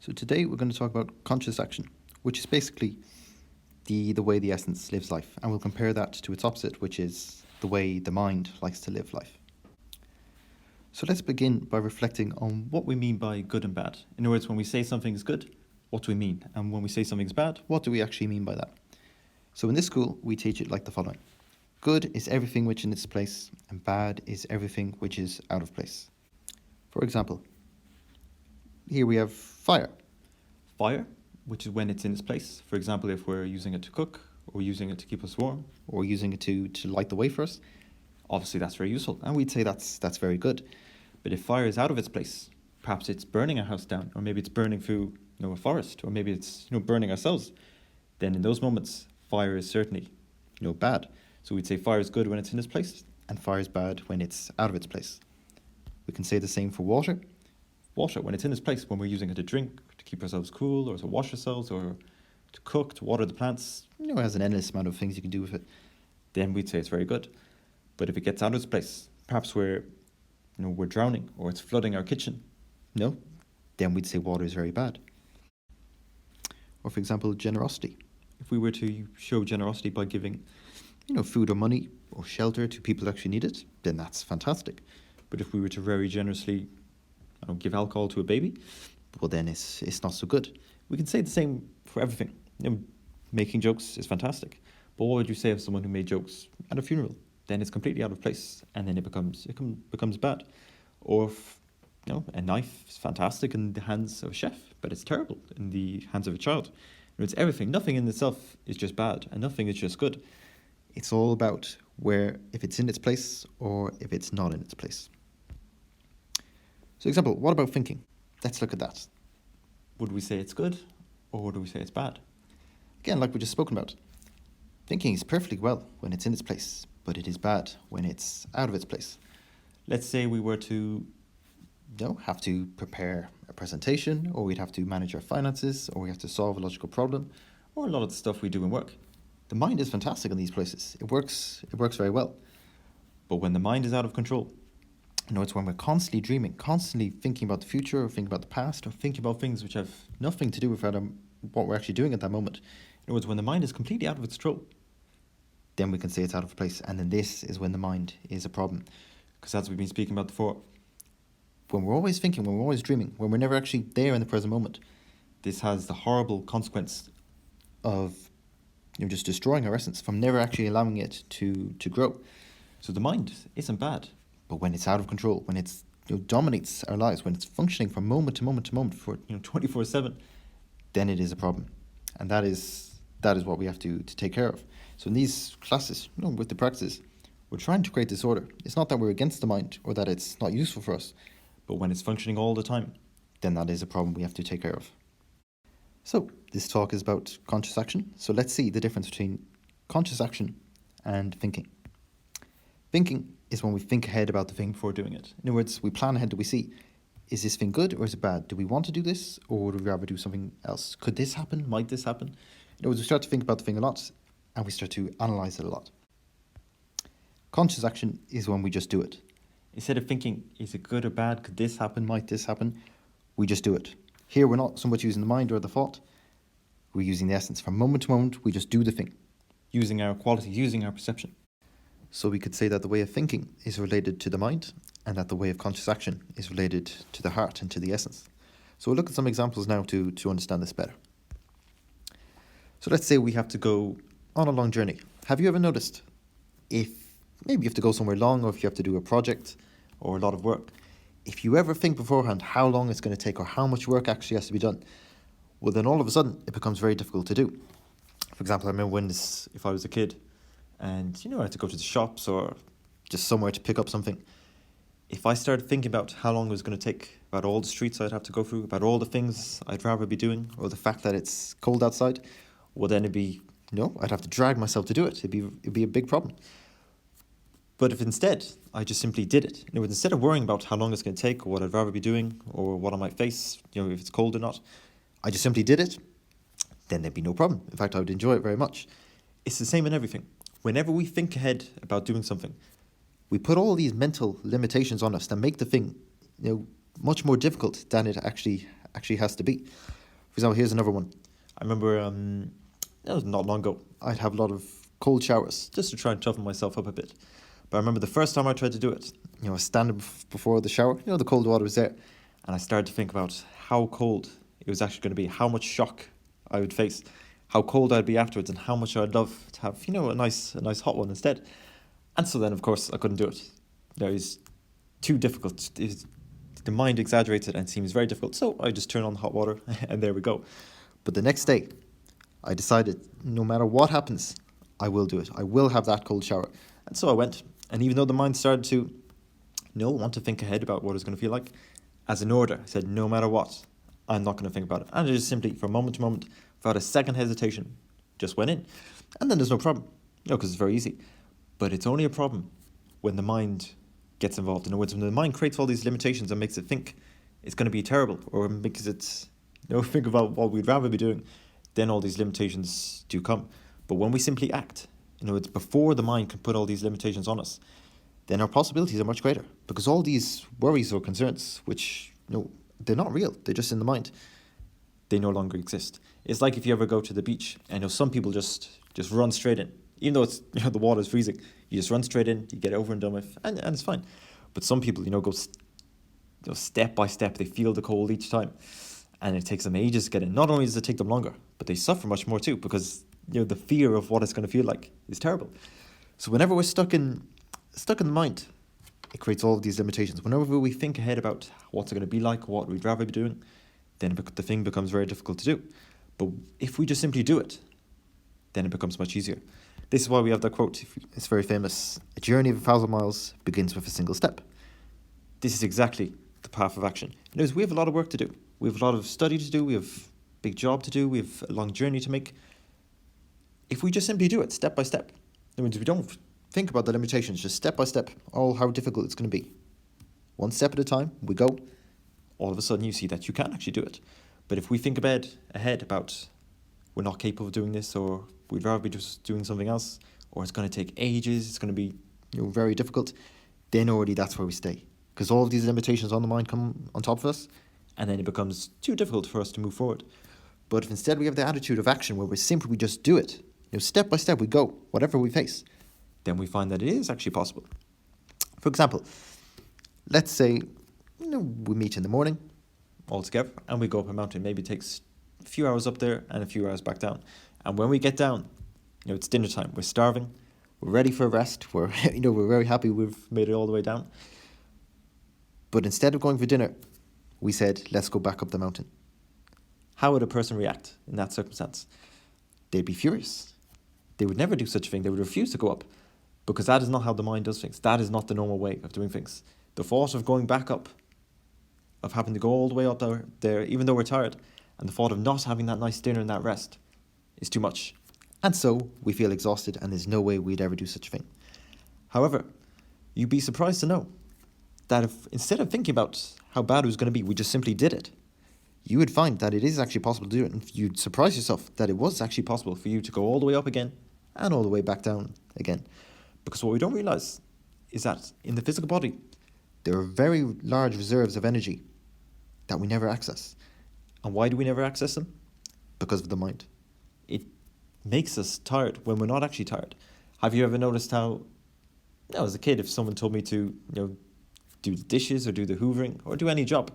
So today we're going to talk about conscious action, which is basically the way the essence lives life, and we'll compare that to its opposite, which is the way the mind likes to live life. So let's begin by reflecting on what we mean by good and bad. In other words, when we say something is good, what do we mean? And when we say something is bad, what do we actually mean by that? So in this school, we teach it like the following. Good is everything which is in its place, and bad is everything which is out of place. For example, here we have fire. Fire, which is when it's in its place. For example, if we're using it to cook, or using it to keep us warm, or using it to light the way for us, obviously that's very useful, and we'd say that's very good. But if fire is out of its place, perhaps it's burning a house down, or maybe it's burning through a forest, or maybe it's burning ourselves, then in those moments, fire is certainly bad. So we'd say fire is good when it's in its place, and fire is bad when it's out of its place. We can say the same for water. Water, when it's in its place, when we're using it to drink, to keep ourselves cool, or to wash ourselves, or to cook, to water the plants, it has an endless amount of things you can do with it, then we'd say it's very good. But if it gets out of its place, perhaps we're drowning, or it's flooding our kitchen, then we'd say water is very bad. Or for example, generosity. If we were to show generosity by giving, food or money or shelter to people who actually need it, then that's fantastic. But if we were to very generously give alcohol to a baby, well then it's not so good. We can say the same for everything. Making jokes is fantastic. But what would you say of someone who made jokes at a funeral? Then it's completely out of place, and then it becomes bad. Or if, a knife is fantastic in the hands of a chef, but it's terrible in the hands of a child. It's everything. Nothing in itself is just bad, and nothing is just good. It's all about if it's in its place or if it's not in its place. So example, what about thinking? Let's look at that. Would we say it's good, or would we say it's bad? Again, like we just spoken about, thinking is perfectly well when it's in its place, but it is bad when it's out of its place. Let's say we were to have to prepare a presentation, or we'd have to manage our finances, or we have to solve a logical problem, or a lot of the stuff we do in work. The mind is fantastic in these places. It works very well. But when the mind is out of control, it's when we're constantly dreaming, constantly thinking about the future, or thinking about the past, or thinking about things which have nothing to do with what we're actually doing at that moment. In other words, when the mind is completely out of its control, then we can say it's out of place. And then this is when the mind is a problem. Because as we've been speaking about before, when we're always thinking, when we're always dreaming, when we're never actually there in the present moment, this has the horrible consequence of just destroying our essence, from never actually allowing it to grow. So the mind isn't bad, but when it's out of control, when it's dominates our lives, when it's functioning from moment to moment to moment for 24/7, then it is a problem. And that is what we have to take care of. So in these classes, with the practices, we're trying to create disorder. It's not that we're against the mind or that it's not useful for us, but when it's functioning all the time, then that is a problem we have to take care of. So this talk is about conscious action. So let's see the difference between conscious action and thinking. Thinking is when we think ahead about the thing before doing it. In other words, we plan ahead. Do we see, is this thing good or is it bad? Do we want to do this, or would we rather do something else? Could this happen? Might this happen? In other words, we start to think about the thing a lot, and we start to analyze it a lot. Conscious action is when we just do it. Instead of thinking, is it good or bad? Could this happen? Might this happen? We just do it. Here, we're not so much using the mind or the thought. We're using the essence. From moment to moment, we just do the thing, using our qualities, using our perception. So we could say that the way of thinking is related to the mind, and that the way of conscious action is related to the heart and to the essence. So we'll look at some examples now to understand this better. So let's say we have to go on a long journey. Have you ever noticed, if maybe you have to go somewhere long, or if you have to do a project or a lot of work, if you ever think beforehand how long it's going to take or how much work actually has to be done, well then all of a sudden it becomes very difficult to do. For example, I remember if I was a kid and I had to go to the shops or just somewhere to pick up something. If I started thinking about how long it was going to take, about all the streets I'd have to go through, about all the things I'd rather be doing, or the fact that it's cold outside, well then it'd be, I'd have to drag myself to do it. It'd be a big problem. But if instead I just simply did it, instead of worrying about how long it's going to take or what I'd rather be doing or what I might face, if it's cold or not, I just simply did it, then there'd be no problem. In fact, I would enjoy it very much. It's the same in everything. Whenever we think ahead about doing something, we put all these mental limitations on us that make the thing, much more difficult than it actually has to be. example, here's another one. I remember, that was not long ago, I'd have a lot of cold showers just to try and toughen myself up a bit. But I remember the first time I tried to do it, I was standing before the shower, the cold water was there, and I started to think about how cold it was actually going to be, how much shock I would face, how cold I'd be afterwards, and how much I'd love to have, a nice hot one instead. And so then, of course, I couldn't do it. It was too difficult. The mind exaggerates it and seems very difficult. So I just turn on the hot water and there we go. But the next day, I decided no matter what happens, I will do it. I will have that cold shower. And so I went. And even though the mind started to, want to think ahead about what it's going to feel like, as an order, I said, no matter what, I'm not going to think about it. And I just simply, from moment to moment, without a second hesitation, just went in. And then there's no problem, because it's very easy. But it's only a problem when the mind gets involved. In other words, when the mind creates all these limitations and makes it think it's going to be terrible, or makes it think about what we'd rather be doing, then all these limitations do come. But when we simply act, it's before the mind can put all these limitations on us, then our possibilities are much greater, because all these worries or concerns, which they're not real, they're just in the mind, they no longer exist. It's like if you ever go to the beach and some people just run straight in, even though it's the water's freezing. You just run straight in, you get it over and done with, and it's fine. But some people, go step by step. They feel the cold each time, and it takes them ages to get in. Not only does it take them longer, but they suffer much more too, because the fear of what it's going to feel like is terrible. So whenever we're stuck in the mind, it creates all of these limitations. Whenever we think ahead about what's it going to be like, what we'd rather be doing, then the thing becomes very difficult to do. But if we just simply do it, then it becomes much easier. This is why we have that quote. It's very famous. A journey of 1,000 miles begins with a single step. This is exactly the path of action. We have a lot of work to do. We have a lot of study to do. We have a big job to do. We have a long journey to make. If we just simply do it step by step, that means we don't think about the limitations, just step by step, how difficult it's going to be. One step at a time, we go. All of a sudden you see that you can actually do it. But if we think ahead about we're not capable of doing this, or we'd rather be just doing something else, or it's going to take ages, it's going to be very difficult, then already that's where we stay. Because all of these limitations on the mind come on top of us, and then it becomes too difficult for us to move forward. But if instead we have the attitude of action where we just do it, step by step we go, whatever we face, then we find that it is actually possible. For example, let's say we meet in the morning all together and we go up a mountain. Maybe it takes a few hours up there and a few hours back down. And when we get down, it's dinner time. We're starving. We're ready for a rest. We're we're very happy we've made it all the way down. But instead of going for dinner, we said, let's go back up the mountain. How would a person react in that circumstance? They'd be furious. They would never do such a thing. They would refuse to go up, because that is not how the mind does things. That is not the normal way of doing things. The thought of going back up, of having to go all the way up there, even though we're tired, and the thought of not having that nice dinner and that rest is too much. And so we feel exhausted, and there's no way we'd ever do such a thing. However, you'd be surprised to know that if instead of thinking about how bad it was going to be, we just simply did it, you would find that it is actually possible to do it, and you'd surprise yourself that it was actually possible for you to go all the way up again and all the way back down again. Because what we don't realize is that in the physical body, there are very large reserves of energy that we never access. And why do we never access them? Because of the mind. It makes us tired when we're not actually tired. Have you ever noticed how, as a kid, if someone told me to, do the dishes or do the hoovering or do any job,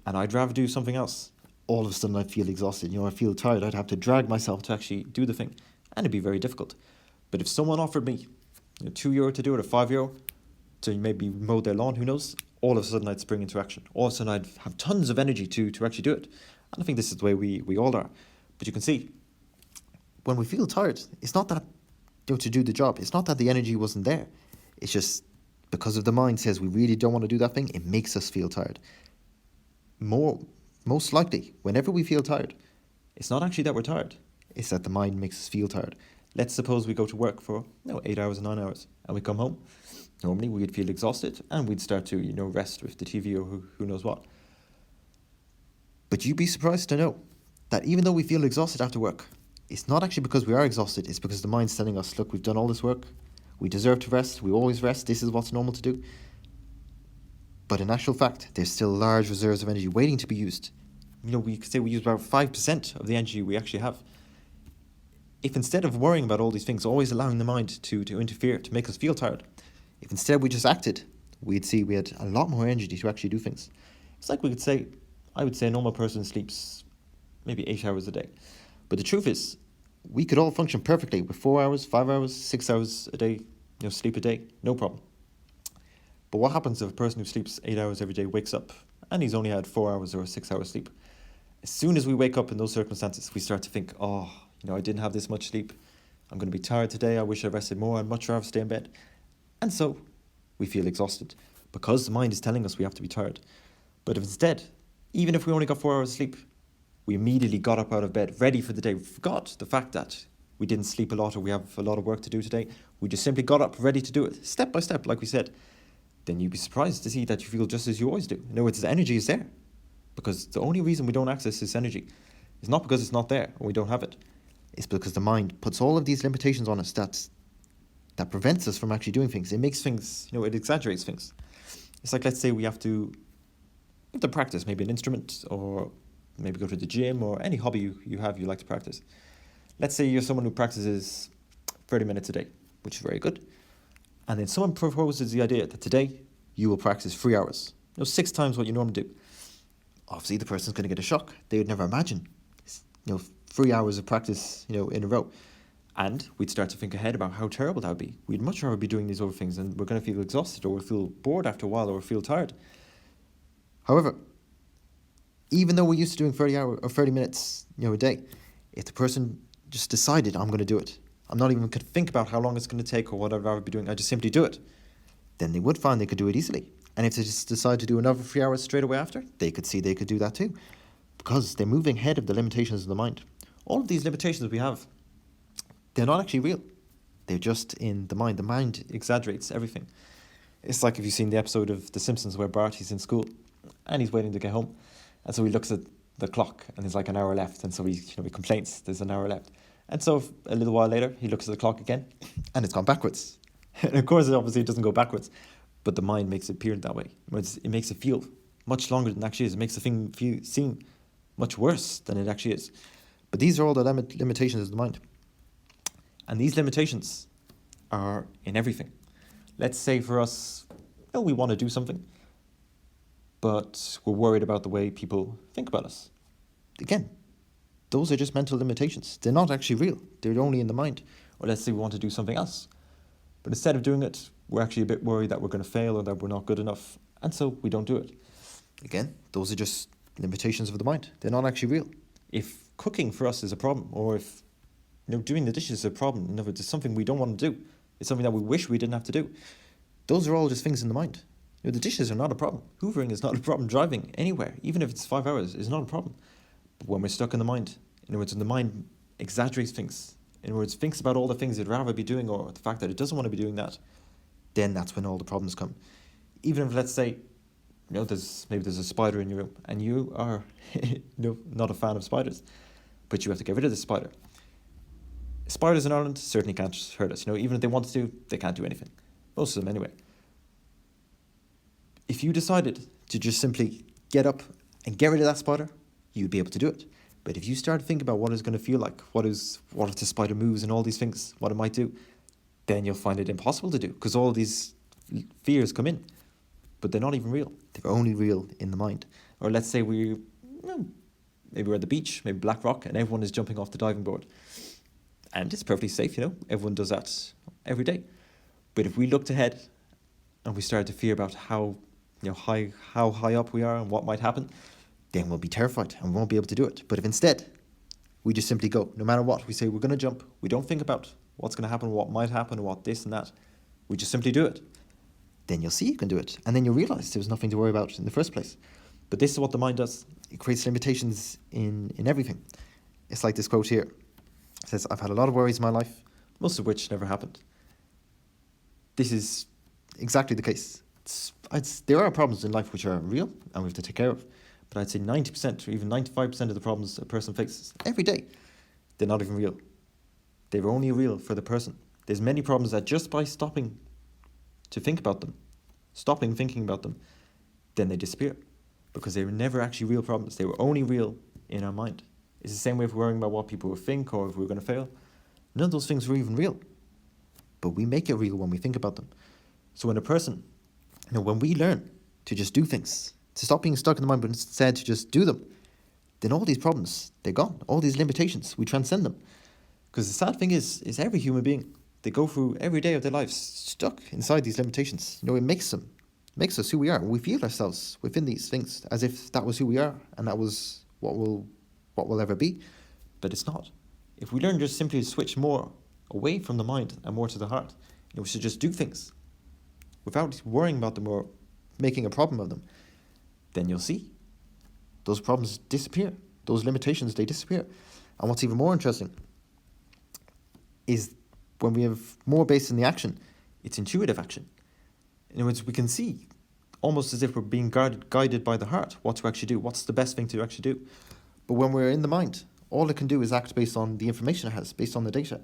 and I'd rather do something else, all of a sudden I'd feel exhausted. I feel tired. I'd have to drag myself to actually do the thing, and it'd be very difficult. But if someone offered me €2 to do it, or €5 to maybe mow their lawn, who knows, all of a sudden I'd spring into action. All of a sudden I'd have tons of energy to actually do it. And I think this is the way we all are. But you can see, when we feel tired, it's not that to do the job, it's not that the energy wasn't there. It's just because of the mind says we really don't want to do that thing, it makes us feel tired. Most likely, whenever we feel tired, it's not actually that we're tired, it's that the mind makes us feel tired. Let's suppose we go to work for 8 hours or 9 hours, and we come home. Normally we'd feel exhausted, and we'd start to rest with the TV or who knows what. But you'd be surprised to know that even though we feel exhausted after work, it's not actually because we are exhausted, it's because the mind's telling us, look, we've done all this work, we deserve to rest, we always rest, this is what's normal to do. But in actual fact, there's still large reserves of energy waiting to be used, we could say we use about 5% of the energy we actually have. If instead of worrying about all these things, always allowing the mind to interfere, to make us feel tired, if instead we just acted, we'd see we had a lot more energy to actually do things. It's like I would say a normal person sleeps maybe 8 hours a day. But the truth is, we could all function perfectly with 4 hours, 5 hours, 6 hours a day, sleep a day, no problem. But what happens if a person who sleeps 8 hours every day wakes up and he's only had 4 hours or 6 hours sleep? As soon as we wake up in those circumstances, we start to think, I didn't have this much sleep. I'm going to be tired today. I wish I rested more. I'd much rather stay in bed. And so we feel exhausted because the mind is telling us we have to be tired. But if instead, even if we only got 4 hours of sleep, we immediately got up out of bed, ready for the day. We forgot the fact that we didn't sleep a lot or we have a lot of work to do today. We just simply got up, ready to do it, step by step, like we said. Then you'd be surprised to see that you feel just as you always do. In other words, the energy is there. Because the only reason we don't access this energy is not because it's not there or we don't have it. It's because the mind puts all of these limitations on us that prevents us from actually doing things. It makes things, it exaggerates things. It's like, let's say we have to practice maybe an instrument or maybe go to the gym or any hobby you like to practice. Let's say you're someone who practices 30 minutes a day, which is very good. And then someone proposes the idea that today you will practice 3 hours, 6 times what you normally do. Obviously, the person's going to get a shock. They would never imagine, 3 hours of practice, in a row. And we'd start to think ahead about how terrible that would be. We'd much rather be doing these other things and we're going to feel exhausted or we'll feel bored after a while or we'll feel tired. However, even though we're used to doing 30 minutes, a day, if the person just decided, I'm going to do it, I'm not even going to think about how long it's going to take or whatever I would be doing, I just simply do it, then they would find they could do it easily. And if they just decide to do another 3 hours straight away after, they could see they could do that too. Because they're moving ahead of the limitations of the mind. All of these limitations we have, they're not actually real. They're just in the mind. The mind exaggerates everything. It's like if you've seen the episode of The Simpsons where Bart, he's in school and he's waiting to get home. And so he looks at the clock and there's like an hour left. And so he complains there's an hour left. And so a little while later, he looks at the clock again and it's gone backwards. And of course, obviously, it doesn't go backwards. But the mind makes it appear that way. It makes it feel much longer than it actually is. It makes the thing seem much worse than it actually is. But these are all the limitations of the mind. And these limitations are in everything. Let's say for us, we want to do something, but we're worried about the way people think about us. Again, those are just mental limitations. They're not actually real. They're only in the mind. Or let's say we want to do something else. But instead of doing it, we're actually a bit worried that we're going to fail or that we're not good enough. And so we don't do it. Again, those are just limitations of the mind. They're not actually real. If cooking for us is a problem, or if doing the dishes is a problem, in other words, it's something we don't want to do, it's something that we wish we didn't have to do, those are all just things in the mind. The dishes are not a problem. Hoovering is not a problem. Driving anywhere, even if it's 5 hours, is not a problem. But when we're stuck in the mind, in other words, when the mind exaggerates things, in other words, thinks about all the things it'd rather be doing or the fact that it doesn't want to be doing that, then that's when all the problems come. Even if, let's say, there's a spider in your room and you are not a fan of spiders, but you have to get rid of the spider. Spiders in Ireland certainly can't hurt us. Even if they want to, they can't do anything. Most of them anyway. If you decided to just simply get up and get rid of that spider, you'd be able to do it. But if you start to think about what it's going to feel like, what if the spider moves and all these things, what it might do, then you'll find it impossible to do because all these fears come in. But they're not even real. They're only real in the mind. Or let's say maybe we're at the beach, maybe Black Rock, and everyone is jumping off the diving board. And it's perfectly safe, everyone does that every day. But if we looked ahead and we started to fear about how high up we are and what might happen, then we'll be terrified and we won't be able to do it. But if instead we just simply go, no matter what, we say we're going to jump, we don't think about what's going to happen, what might happen, what this and that, we just simply do it, then you'll see you can do it. And then you'll realize there was nothing to worry about in the first place. But this is what the mind does. It creates limitations in everything. It's like this quote here. It says, I've had a lot of worries in my life, most of which never happened. This is exactly the case. There are problems in life which are real and we have to take care of. But I'd say 90% or even 95% of the problems a person faces every day, they're not even real. They're only real for the person. There's many problems that just by stopping to think about them, stopping thinking about them, then they disappear. because they were never actually real problems. They were only real in our mind. It's the same way if we're worrying about what people will think or if we're going to fail. None of those things were even real. But we make it real when we think about them. So when a person, when we learn to just do things, to stop being stuck in the mind, but instead to just do them, then all these problems, they're gone. All these limitations, we transcend them. Because the sad thing is every human being, they go through every day of their lives stuck inside these limitations. It makes us who we are. We feel ourselves within these things as if that was who we are and that was what we'll ever be. But it's not. If we learn just simply to switch more away from the mind and more to the heart, we should just do things without worrying about them or making a problem of them, then you'll see those problems disappear. Those limitations, they disappear. And what's even more interesting is when we have more based in the action, it's intuitive action. In other words, we can see almost as if we're being guided by the heart what to actually do, what's the best thing to actually do. But when we're in the mind, all it can do is act based on the information it has, based on the data.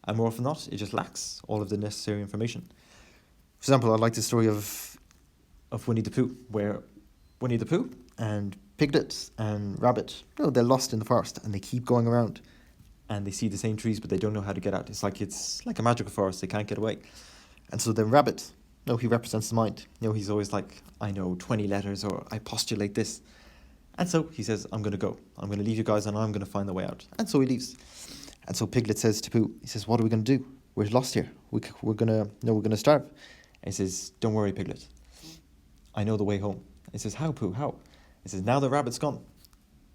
And more often than not, it just lacks all of the necessary information. For example, I like the story of Winnie the Pooh, where Winnie the Pooh and Piglet and Rabbit, they're lost in the forest and they keep going around and they see the same trees but they don't know how to get out. It's like a magical forest, they can't get away. And so then Rabbit, he represents the mind. He's always like, I know 20 letters or I postulate this. And so he says, I'm going to go. I'm going to leave you guys and I'm going to find the way out. And so he leaves. And so Piglet says to Pooh, he says, what are we going to do? We're lost here. We're going to starve. And he says, don't worry, Piglet. I know the way home. He says, how, Pooh, how? He says, now the rabbit's gone.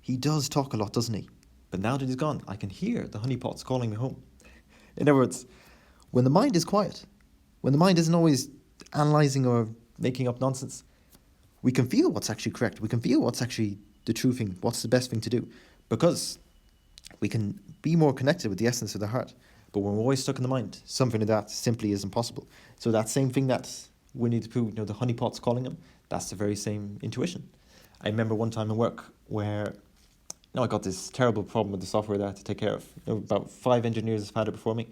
He does talk a lot, doesn't he? But now that he's gone, I can hear the honeypots calling me home. In other words, when the mind is quiet, when the mind isn't always analysing or making up nonsense, we can feel what's actually correct. We can feel what's actually the true thing, what's the best thing to do. Because we can be more connected with the essence of the heart. But when we're always stuck in the mind, something like that simply isn't possible. So that same thing that Winnie the Pooh, the honeypots calling him, that's the very same intuition. I remember one time in work where I got this terrible problem with the software that I had to take care of. About 5 engineers have had it before me.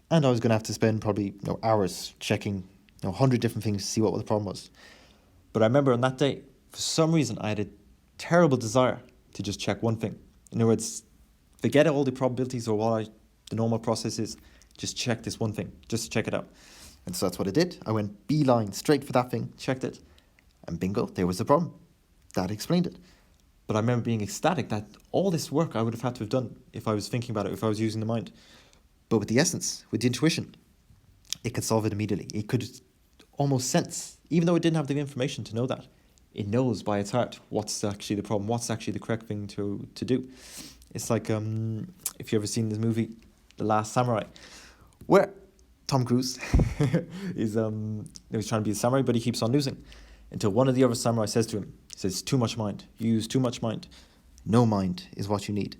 And I was going to have to spend probably hours checking 100 different things to see what the problem was. But I remember on that day, for some reason, I had a terrible desire to just check one thing. In other words, forget all the probabilities or what the normal process is, just check this one thing, just check it out. And so that's what I did. I went beeline straight for that thing, checked it, and bingo, there was the problem. That explained it. But I remember being ecstatic that all this work I would have had to have done if I was thinking about it, if I was using the mind. But with the essence, with the intuition, it could solve it immediately. It could almost sense, even though it didn't have the information to know that, it knows by its heart what's actually the problem, what's actually the correct thing to do. It's like, if you've ever seen this movie, The Last Samurai, where Tom Cruise is he's trying to be a samurai, but he keeps on losing. Until one of the other samurai says to him, he says, too much mind, you use too much mind. No mind is what you need.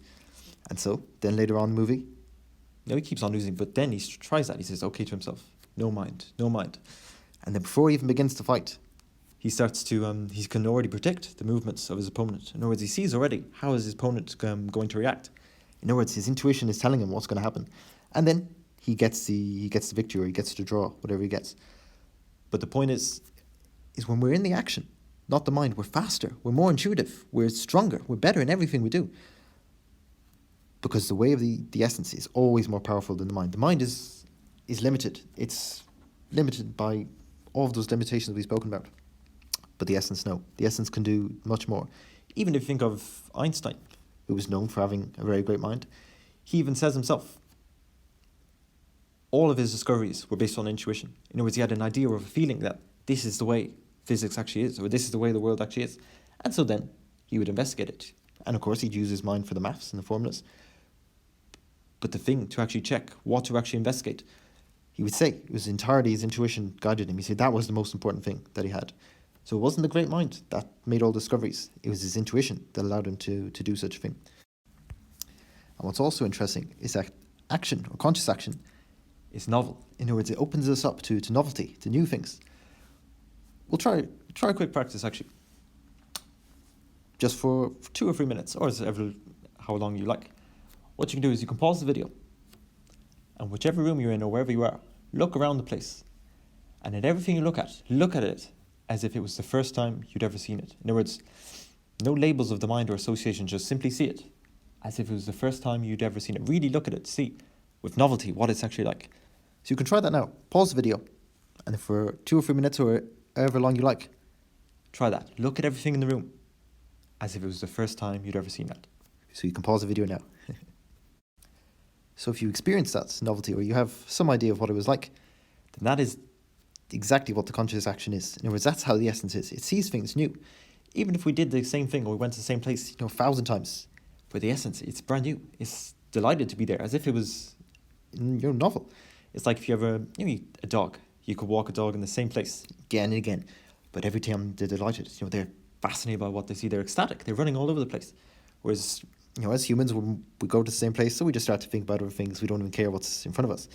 And so, then later on in the movie, he keeps on losing, but then he tries that. He says, okay to himself, no mind, no mind. And then before he even begins to fight, he starts to, he can already predict the movements of his opponent. In other words, he sees already how is his opponent going to react. In other words, his intuition is telling him what's going to happen. And then he gets the victory, or he gets the draw, whatever he gets. But the point is when we're in the action, not the mind, we're faster, we're more intuitive, we're stronger, we're better in everything we do. Because the way of the essence is always more powerful than the mind. The mind is limited. It's limited by all of those limitations we've spoken about. But the essence, no. The essence can do much more. Even if you think of Einstein, who was known for having a very great mind, he even says himself, all of his discoveries were based on intuition. In other words, he had an idea or a feeling that this is the way physics actually is, or this is the way the world actually is. And so then he would investigate it. And of course, he'd use his mind for the maths and the formulas. But the thing to actually check, what to actually investigate, he would say it was entirely his intuition guided him. He said that was the most important thing that he had. So it wasn't the great mind that made all discoveries. It was his intuition that allowed him to do such a thing. And what's also interesting is that action, or conscious action, is novel. In other words, it opens us up to novelty, to new things. We'll try a quick practice, actually. Just for 2 or 3 minutes, or how long you like. What you can do is you can pause the video, and whichever room you're in or wherever you are, look around the place. And at everything you look at it as if it was the first time you'd ever seen it. In other words, No labels of the mind or associations, just simply see it, as if it was the first time you'd ever seen it. Really look at it to see, with novelty, what it's actually like. So you can try that now. Pause the video, and for 2 or 3 minutes or however long you like, try that. Look at everything in the room, as if it was the first time you'd ever seen that. So you can pause the video now. So if you experience that novelty, or you have some idea of what it was like, Then that is exactly what the conscious action is. In other words, that's how the essence is. It sees things new. even if we did the same thing or we went to the same place, 1,000 times. for the essence, it's brand new. It's delighted to be there, as if it was Novel. It's like if you ever, a dog. You could walk a dog in the same place Again and again. But every time they're delighted. they're fascinated by what they see. They're ecstatic. They're running all over the place. Whereas, As humans, when we go to the same place, so we just start to think about other things. We don't even care what's in front of us.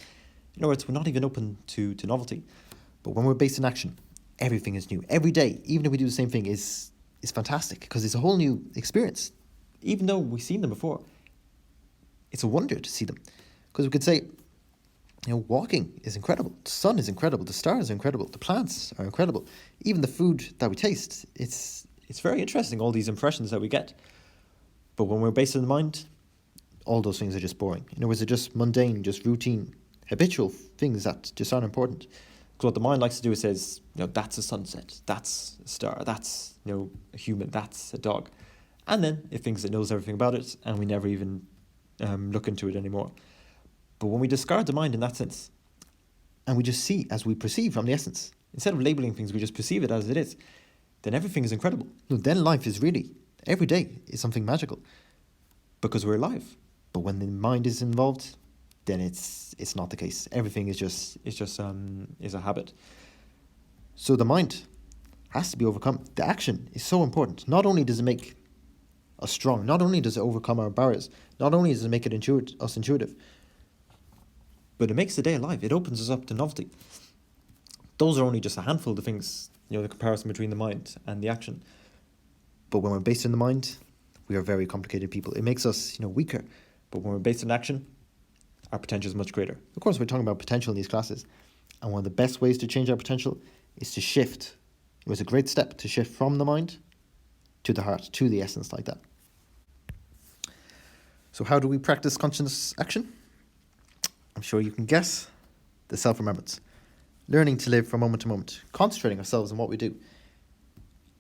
in other words, we're not even open to novelty. But when we're based in action, everything is new. Every day, even if we do the same thing, is fantastic because it's a whole new experience. Even though we've seen them before. It's a wonder to see them. Because we could say, walking is incredible. The sun is incredible. The stars are incredible. The plants are incredible. Even the food that we taste, It's very interesting, all these impressions that we get. But when we're based in the mind, all those things are just boring. In other words, they're just mundane, just routine, habitual things that just aren't important. because what the mind likes to do is says, that's a sunset, that's a star, that's, a human, that's a dog. And then it thinks it knows everything about it, and we never even look into it anymore. But when we discard the mind in that sense, And we just see as we perceive from the essence. instead of labeling things, we just perceive it as it is, then everything is incredible No, then life is really, every day is something magical. because we're alive. But when the mind is involved, then it's not the case. Everything is just... It's just is a habit. So the mind has to be overcome. The action is so important. Not only does it make us strong, not only does it overcome our barriers, not only does it make it intuitive, But it makes the day alive. It opens us up to novelty. Those are only just a handful of the things, the comparison between the mind and the action. but when we're based in the mind, we are very complicated people. It makes us, weaker. But when we're based in action, our potential is much greater. Of course, we're talking about potential in these classes. And one of the best ways to change our potential is to shift. It was a great step to shift from the mind to the heart, to the essence like that. So how do we practice conscious action? I'm sure you can guess. The self-remembrance. Learning to live from moment to moment. Concentrating ourselves on what we do.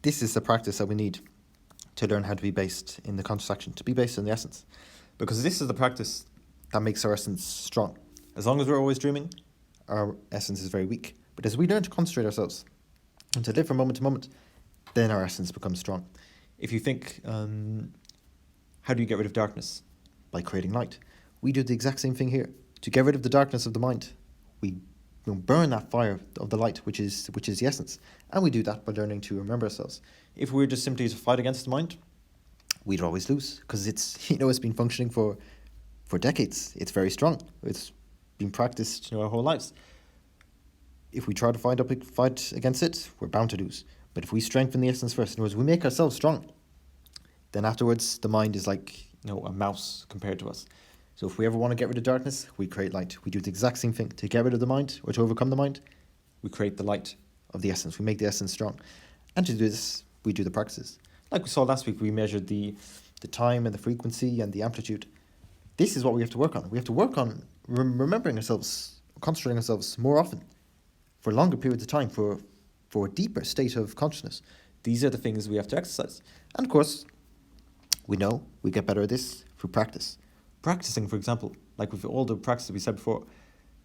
This is the practice that we need to learn how to be based in the conscious action, to be based in the essence. Because this is the practice. That makes our essence strong. As long as we're always dreaming, Our essence is very weak. But as we learn to concentrate ourselves and to live from moment to moment, then our essence becomes strong. if you think, how do you get rid of darkness? By creating light. We do the exact same thing here. To get rid of the darkness of the mind, we burn that fire of the light, which is the essence. And we do that by learning to remember ourselves. If we were just simply to fight against the mind, We'd always lose because it's been functioning for decades. It's very strong. It's been practiced. our whole lives. If we try to fight against it, we're bound to lose. But if we strengthen the essence first, in other words, we make ourselves strong, then afterwards the mind is like, A mouse compared to us. so if we ever want to get rid of darkness, we create light. We do the exact same thing. To get rid of the mind or to overcome the mind, We create the light. of the essence. We make the essence strong. And to do this, we do the practices. Like we saw last week, we measured the The time and the frequency and the amplitude. This is what we have to work on. We have to work on remembering ourselves, concentrating ourselves more often, for longer periods of time, for a deeper state of consciousness. These are the things we have to exercise. And of course, we know we get better at this through practice. Practicing, for example, like with all the practices we said before,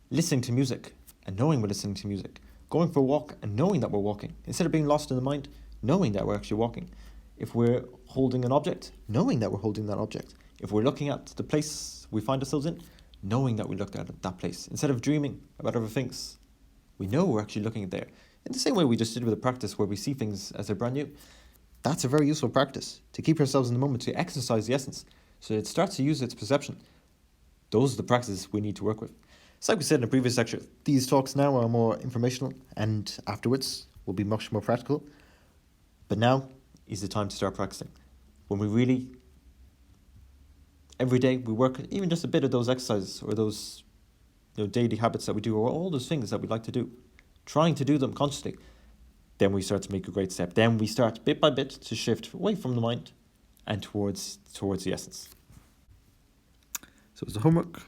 listening to music and knowing we're listening to music, going for a walk and knowing that we're walking, instead of being lost in the mind, knowing that we're actually walking. If we're holding an object, Knowing that we're holding that object. if we're looking at the place we find ourselves in, knowing that we looked at that place, instead of dreaming about other things, we know we're actually looking at there. In the same way we just did with the practice where we see things as they're brand new, That's a very useful practice, to keep ourselves in the moment. to exercise the essence, so it starts to use its perception. Those are the practices we need to work with. It's like we said in a previous lecture, These talks now are more informational and afterwards will be much more practical. but now is the time to start practicing. When we really, every day we work even just a bit of those exercises or those daily habits that we do, or all those things that we like to do, trying to do them consciously. then we start to make a great step. Then we start bit by bit to shift away from the mind and towards the essence. So as a homework,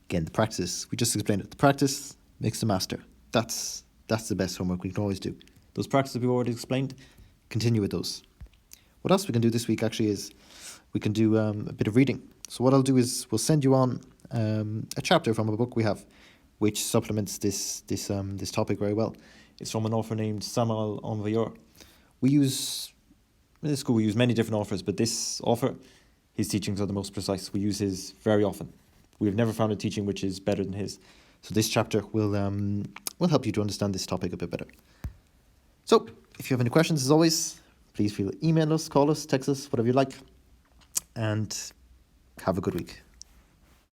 again, the practice, we just explained it. The practice makes the master. That's the best homework we can always do. Those practices we already explained, continue with those. What else we can do this week actually is we can do a bit of reading. So what I'll do is we'll send you on a chapter from a book we have, which supplements this topic very well. It's from an author named Samuel Envoyeur. In this school We use many different authors, but this author, his teachings are the most precise. We use his very often. We've never found a teaching which is better than his. So this chapter will help you to understand this topic a bit better. So if you have any questions, as always, please feel email us, call us, text us, whatever you like, and have a good week.